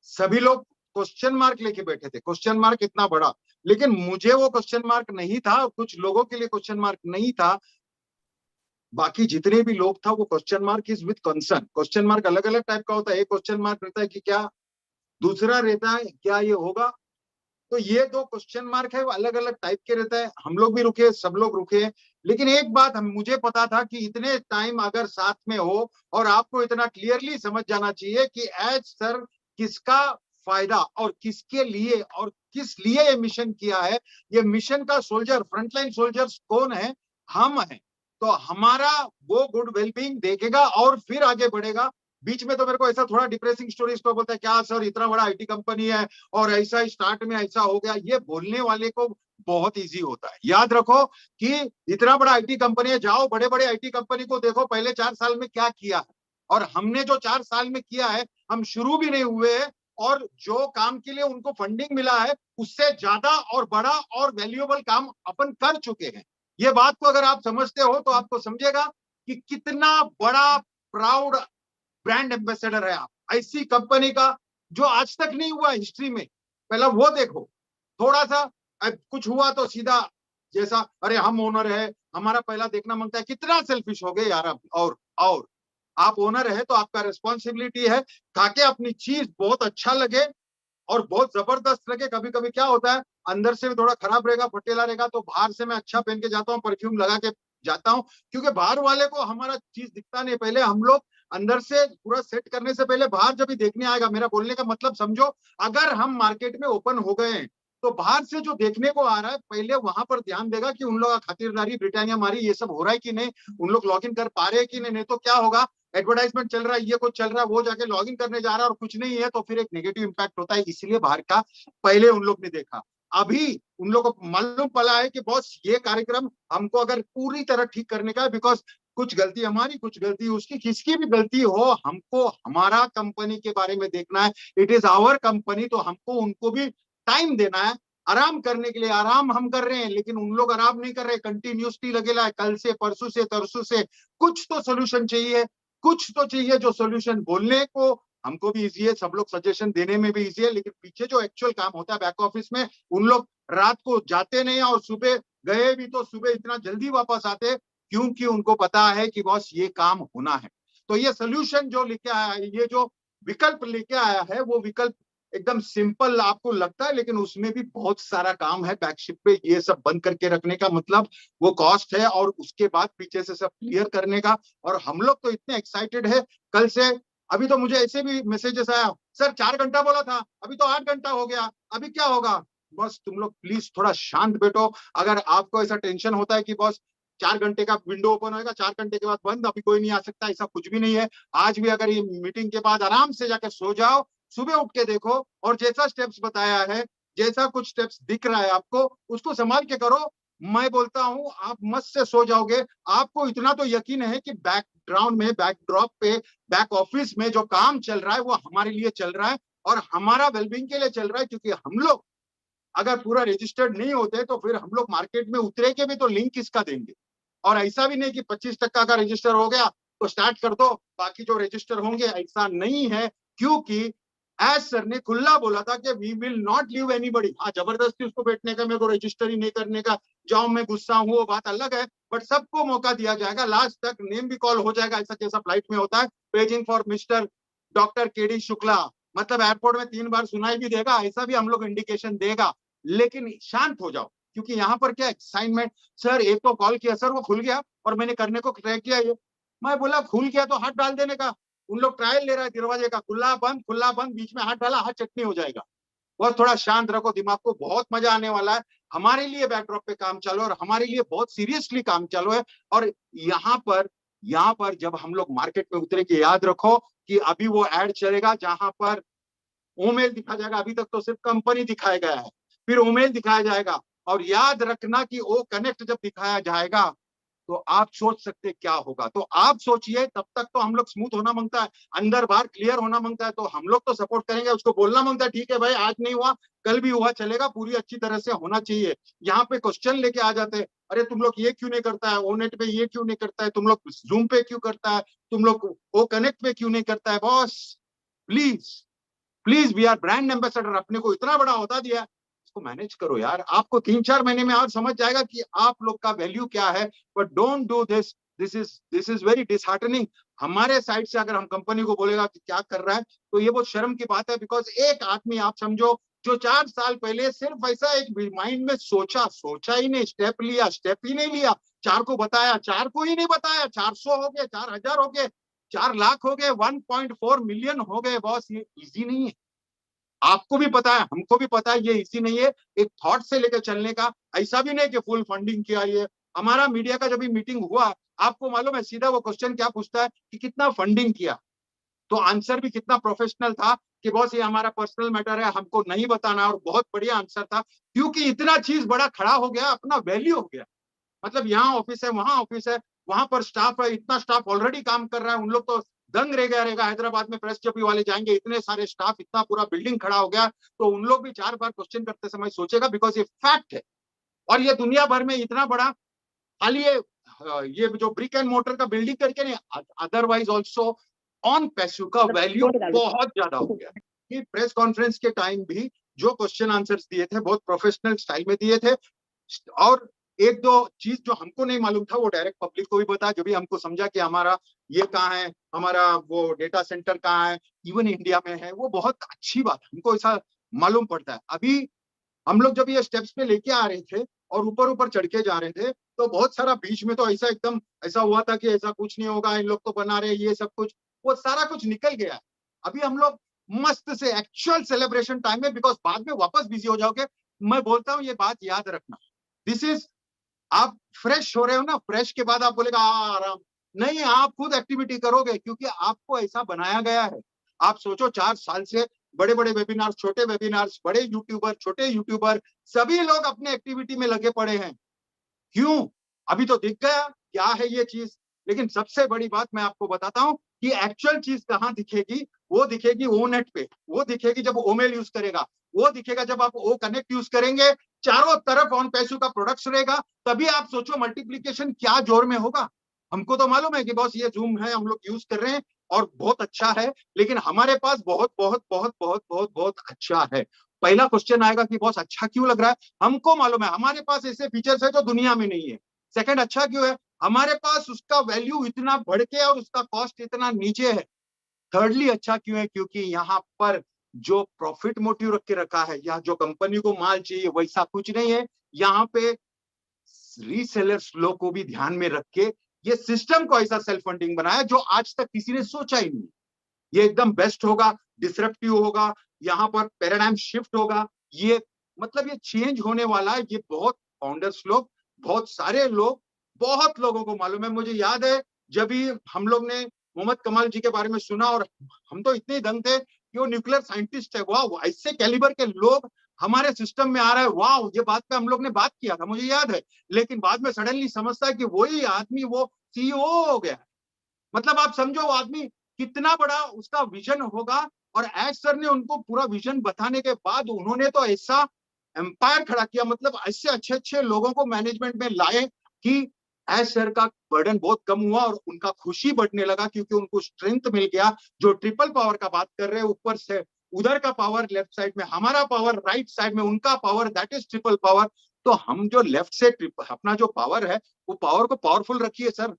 सभी लोग question mark लेके बैठे थे, क्वेश्चन मार्क इतना बड़ा, लेकिन मुझे वो क्वेश्चन मार्क नहीं था, कुछ लोगों के लिए क्वेश्चन मार्क नहीं था, बाकी जितने भी लोग था वो question mark is with concern. Question mark अलग अलग टाइप का होता है, एक क्वेश्चन मार्क रहता है कि क्या, दूसरा रहता है क्या ये होगा। तो ये दो क्वेश्चन मार्क है, वो अलग अलग टाइप के रहता है। हम लोग भी रुके, सब लोग रुके, लेकिन एक बात हम मुझे पता था कि इतने टाइम अगर साथ में हो और आपको इतना क्लियरली समझ जाना चाहिए कि एज सर किसका फायदा और किसके लिए और किस लिए ये मिशन किया है। ये मिशन का सोल्जर, फ्रंटलाइन सोल्जर्स कौन है? हम हैं। तो हमारा वो गुड वेलबींग देखेगा और फिर आगे बढ़ेगा। बीच में तो मेरे को ऐसा थोड़ा डिप्रेसिंग स्टोरीज को बोलता है, क्या सर इतना बड़ा आईटी कंपनी है और ऐसा स्टार्ट में ऐसा हो गया, ये बोलने वाले को बहुत इजी होता है। याद रखो कि इतना बड़ा आईटी कंपनी है, जाओ बड़े बड़े आईटी कंपनी को देखो पहले 4 साल में क्या किया है, और हमने जो 4 साल में किया है, हम शुरू भी नहीं हुए हैं और जो काम के लिए उनको फंडिंग मिला है उससे ज्यादा और बड़ा और वैल्यूएबल काम अपन कर चुके हैं। ये बात को अगर आप समझते हो तो आपको समझेगा कि कितना बड़ा प्राउड ब्रांड एम्बेसडर है आप, ऐसी कंपनी का जो आज तक नहीं हुआ हिस्ट्री में। पहला वो देखो, थोड़ा सा कुछ हुआ तो सीधा जैसा अरे हम ओनर है, हमारा पहला देखना मांगता है, कितना सेल्फिश हो गए यार आप। और आप ओनर है तो आपका रिस्पॉन्सिबिलिटी है ताकि अपनी चीज बहुत अच्छा लगे और बहुत जबरदस्त लगे। कभी कभी क्या होता है, अंदर से भी थोड़ा खराब रहेगा, फटेला रहेगा, तो बाहर से मैं अच्छा पहन के जाता हूँ, परफ्यूम लगा के जाता हूँ, क्योंकि बाहर वाले को हमारा चीज दिखता नहीं। पहले हम लोग अंदर से पूरा सेट करने से पहले बाहर जब भी देखने आएगा, मेरा बोलने का मतलब समझो, अगर हम मार्केट में ओपन हो गए हैं तो बाहर से जो देखने को आ रहा है पहले वहां पर ध्यान देगा कि उन लोगों का खातिरदारी, ब्रिटानिया मारी, ये सब हो रहा है कि नहीं, उन लोग लॉग इन कर पा रहे हैं कि नहीं। नहीं तो क्या होगा, एडवर्टाइजमेंट चल रहा है, ये कुछ चल रहा है, वो जाके लॉग इन करने जा रहा है और कुछ नहीं है, तो फिर एक नेगेटिव इंपैक्ट होता है। इसलिए बाहर का पहले उन लोग ने देखा। अभी उन लोगों को मालूम पड़ा है कि बॉस ये कार्यक्रम हमको अगर पूरी तरह ठीक करने का है, बिकॉज कुछ गलती हमारी, कुछ गलती उसकी, किसकी भी गलती हो, हमको हमारा कंपनी के बारे में देखना है। इट इज आवर कंपनी, तो हमको उनको भी टाइम देना है आराम करने के लिए। आराम हम कर रहे हैं लेकिन उन लोग आराम नहीं कर रहे, कंटिन्यूसली लगेला है, कल से परसों से तरसों से। कुछ तो सोल्यूशन चाहिए, कुछ तो चाहिए जो सोल्यूशन बोलने को हमको भी इजी है, सब लोग सजेशन देने में भी इजी है, लेकिन पीछे जो एक्चुअल काम होता है बैक ऑफिस में, उन लोग रात को जाते नहीं और सुबह गए भी तो सुबह इतना जल्दी वापस आते, क्योंकि उनको पता है कि बॉस ये काम होना है। तो ये सोल्यूशन जो लेके आया है, ये जो विकल्प लेके आया है, वो विकल्प एकदम सिंपल आपको लगता है, लेकिन उसमें भी बहुत सारा काम है। बैकशिप पे ये सब बंद करके रखने का मतलब वो कॉस्ट है, और उसके बाद पीछे से सब क्लियर करने का। और हम लोग तो इतने एक्साइटेड है कल से। अभी तो मुझे ऐसे भी मैसेजेस आया, सर 4 घंटा बोला था, अभी तो 8 घंटा हो गया, अभी क्या होगा? बस तुम लोग प्लीज थोड़ा शांत बैठो। अगर आपको ऐसा टेंशन होता है कि बॉस 4 घंटे का विंडो ओपन होगा, 4 घंटे के बाद बंद, अभी कोई नहीं आ सकता, ऐसा कुछ भी नहीं है। आज भी अगर ये मीटिंग के बाद आराम से जाकर सो जाओ, सुबह उठ के देखो, और जैसा स्टेप्स बताया है, जैसा कुछ स्टेप्स दिख रहा है आपको, उसको संभाल के करो। मैं बोलता हूं आप मस्त से सो जाओगे। आपको इतना तो यकीन है कि बैकग्राउंड में, बैकड्रॉप पे, बैक ऑफिस में जो काम चल रहा है वो हमारे लिए चल रहा है और हमारा वेलबींग के लिए चल रहा है। क्योंकि हम लोग अगर पूरा रजिस्टर्ड नहीं होते तो फिर हम लोग मार्केट में उतरे के भी तो लिंक किसका देंगे? और ऐसा भी नहीं कि 25% का रजिस्टर हो गया तो स्टार्ट कर दो, बाकी जो रजिस्टर होंगे, ऐसा नहीं है। क्योंकि एज सर ने खुला बोला था कि we will not leave anybody. हाँ, जबरदस्ती उसको बैठने का, मेरे को रजिस्टर ही नहीं करने का, जाओ मैं गुस्सा हूँ, वो बात अलग है, बट सबको मौका दिया जाएगा। लास्ट तक नेम भी कॉल हो जाएगा, ऐसा जैसा फ्लाइट में होता है, पेजिंग फॉर मिस्टर डॉक्टर के डी शुक्ला, मतलब एयरपोर्ट में 3 बार सुनाई भी देगा, ऐसा भी हम लोग इंडिकेशन देगा। लेकिन शांत हो जाओ, क्योंकि यहाँ पर क्या एक्साइटमेंट, सर एक तो कॉल किया सर वो खुल गया और मैंने करने को ट्राई किया, ये मैं बोला खुल गया तो हाथ डाल देने का। उन लोग ट्रायल ले रहा है दरवाजे का, खुला बंद, बीच में हाथ डाला, हाथ चटनी हो जाएगा। बस थोड़ा शांत रखो दिमाग को, बहुत मजा आने वाला है। हमारे लिए बैकड्रॉप पे काम चालू है और हमारे लिए बहुत सीरियसली काम चालू है। और यहाँ पर जब हम लोग मार्केट में उतरे कि याद रखो कि अभी वो एड चलेगा जहां पर ओमेल दिखा जाएगा। अभी तक तो सिर्फ कंपनी दिखाया गया है, फिर ओमेल दिखाया जाएगा। और याद रखना कि ओ कनेक्ट जब दिखाया जाएगा तो आप सोच सकते क्या होगा। तो आप सोचिए, तब तक तो हम लोग स्मूथ होना मांगता है, अंदर बाहर क्लियर होना मांगता है, तो हम लोग तो सपोर्ट करेंगे, उसको बोलना मांगता है ठीक है भाई, आज नहीं हुआ कल भी हुआ चलेगा, पूरी अच्छी तरह से होना चाहिए। यहाँ पे क्वेश्चन लेके आ जाते हैं, अरे तुम लोग ये क्यों नहीं करता है, ओ नेट पे ये क्यों नहीं करता है, तुम लोग जूम पे क्यों करता है, तुम लोग ओ कनेक्ट पे क्यों नहीं करता है? Boss please please we are brand ambassador, अपने को इतना बड़ा होता दिया, इसको मैनेज करो यार। आपको 3-4 महीने में और समझ जाएगा कि आप लोग का वैल्यू क्या है। But don't do this, this is very disheartening. हमारे साइड से अगर हम कंपनी को बोलेगा कि क्या कर रहा है, तो ये बहुत शर्म की बात है। बिकॉज एक आदमी आप समझो जो 4 साल पहले सिर्फ ऐसा एक माइंड में सोचा ही नहीं, स्टेप ही नहीं लिया, 4 को बताया, 4 को ही नहीं बताया, 400 हो गए, 4000 हो गए, 4 लाख हो गए, 1.4 मिलियन हो गए। बॉस ये इजी नहीं है, आपको भी पता है, हमको भी पता है, ये इजी नहीं है एक थॉट से लेकर चलने का। ऐसा भी नहीं कि फुल फंडिंग किया। ये हमारा मीडिया का जब भी मीटिंग हुआ, आपको मालूम है सीधा वो क्वेश्चन क्या पूछता है कि कितना फंडिंग किया, तो आंसर भी कितना प्रोफेशनल था कि बॉस ये हमारा पर्सनल मैटर है, हमको नहीं बताना। और बहुत बढ़िया आंसर था, क्योंकि इतना चीज बड़ा खड़ा हो गया, अपना वैल्यू हो गया। मतलब यहाँ ऑफिस है, वहां ऑफिस है, वहां पर स्टाफ है, इतना स्टाफ ऑलरेडी काम कर रहा है, उन लोग तो दंग रह गया रहेगा। हैदराबाद में प्रेस जब भी वाले जाएंगे, इतने सारे स्टाफ, इतना पूरा बिल्डिंग खड़ा हो गया, तो उन लोग भी 4 बार क्वेश्चन करते समय सोचेगा, बिकॉज ये फैक्ट है। और ये दुनिया भर में इतना बड़ा, खाली ये जो ब्रिक एंड मोटर का बिल्डिंग करके नहीं, अदरवाइज ऑल्सो ऑन पैसू का वैल्यू बहुत ज्यादा हो गया। कि प्रेस कॉन्फ्रेंस के टाइम भी जो क्वेश्चन आंसर्स दिए थे, बहुत प्रोफेशनल स्टाइल में दिए थे। और एक दो चीज जो हमको नहीं मालूम था, वो डायरेक्ट पब्लिक को भी बताया, जो भी हमको समझा कि हमारा ये कहाँ है, हमारा वो डेटा सेंटर कहाँ है, इवन इंडिया में है, वो बहुत अच्छी बात, हमको ऐसा मालूम पड़ता है। अभी हम लोग जब ये स्टेप्स पे लेके आ रहे थे और ऊपर ऊपर चढ़ के जा रहे थे, तो बहुत सारा बीच में तो ऐसा एकदम ऐसा हुआ था कि ऐसा कुछ नहीं होगा, इन लोग तो बना रहे ये सब कुछ, वो सारा कुछ निकल गया। अभी हम लोग मस्त से एक्चुअल सेलिब्रेशन टाइम में, बिकॉज बाद में वापस बिजी हो जाओगे। मैं बोलता हूँ ये बात याद रखना, दिस इज, आप फ्रेश हो रहे हो ना, फ्रेश के बाद आप बोलेगा आराम नहीं, आप खुद एक्टिविटी करोगे, क्योंकि आपको ऐसा बनाया गया है। आप सोचो 4 साल से बड़े बड़े वेबिनार, छोटे वेबिनार्स, बड़े यूट्यूबर, छोटे यूट्यूबर, सभी लोग अपने एक्टिविटी में लगे पड़े हैं। क्यों? अभी तो दिख गया क्या है ये चीज। लेकिन सबसे बड़ी बात मैं आपको बताता हूं कि एक्चुअल चीज कहां दिखेगी, वो दिखेगी ओ नेट पे, वो दिखेगी जब ओमेल यूज करेगा, वो दिखेगा जब आप ओ कनेक्ट यूज करेंगे, चारों तरफ ऑन पैसू का प्रोडक्ट्स रहेगा, तभी आप सोचो मल्टीप्लीकेशन क्या जोर में होगा। हमको तो मालूम है कि बॉस ये जूम है, हम लोग यूज कर रहे हैं और बहुत अच्छा है, लेकिन हमारे पास बहुत बहुत बहुत बहुत बहुत बहुत अच्छा है। पहला क्वेश्चन आएगा कि बॉस अच्छा क्यों लग रहा है, हमको मालूम है हमारे पास ऐसे फीचर्स है जो दुनिया में नहीं है। सेकंड, अच्छा क्यों है, हमारे पास उसका वैल्यू इतना बढ़ के और उसका कॉस्ट इतना नीचे है। थर्डली, अच्छा क्यों है, क्योंकि यहाँ पर जो प्रॉफिट मोटिव रख के रखा है, या जो कंपनी को माल चाहिए वैसा कुछ नहीं है। यहाँ पे रीसेलर्स लोग को भी ध्यान में रख के ये सिस्टम को ऐसा सेल्फ फंडिंग बनाया जो आज तक किसी ने सोचा ही नहीं। ये एकदम बेस्ट होगा, डिसरप्टिव होगा, यहाँ पर पैराडाइम शिफ्ट होगा। ये मतलब ये चेंज होने वाला है। ये बहुत फाउंडर्स लोग, बहुत सारे लोग, बहुत लोगों को मालूम है। मुझे याद है जब भी हम लोग ने मोहम्मद कमाल जी के बारे में सुना, और हम तो इतने दंग थे कि वो न्यूक्लियर साइंटिस्ट है, वाह ऐसे कैलिबर के लोग हमारे सिस्टम में आ रहा है, वाह ये बात पे हम लोग ने बात किया था, मुझे याद है। लेकिन बाद में सडनली समझता है कि वही आदमी वो सीईओ हो गया। मतलब आप समझो वो आदमी कितना बड़ा उसका विजन होगा। और एज सर ने उनको पूरा विजन बताने के बाद उन्होंने तो ऐसा एम्पायर खड़ा किया, मतलब ऐसे अच्छे अच्छे लोगों को मैनेजमेंट में लाए कि एज सर का बर्डन बहुत कम हुआ और उनका खुशी बढ़ने लगा, क्योंकि उनको स्ट्रेंथ मिल गया। जो ट्रिपल पावर का बात कर रहे हैं, ऊपर से उधर का पावर लेफ्ट साइड में, हमारा पावर राइट साइड में, उनका power, that is triple power. तो हम जो लेफ्ट से अपना जो पावर है, वो पावर को पावरफुल रखिए सर।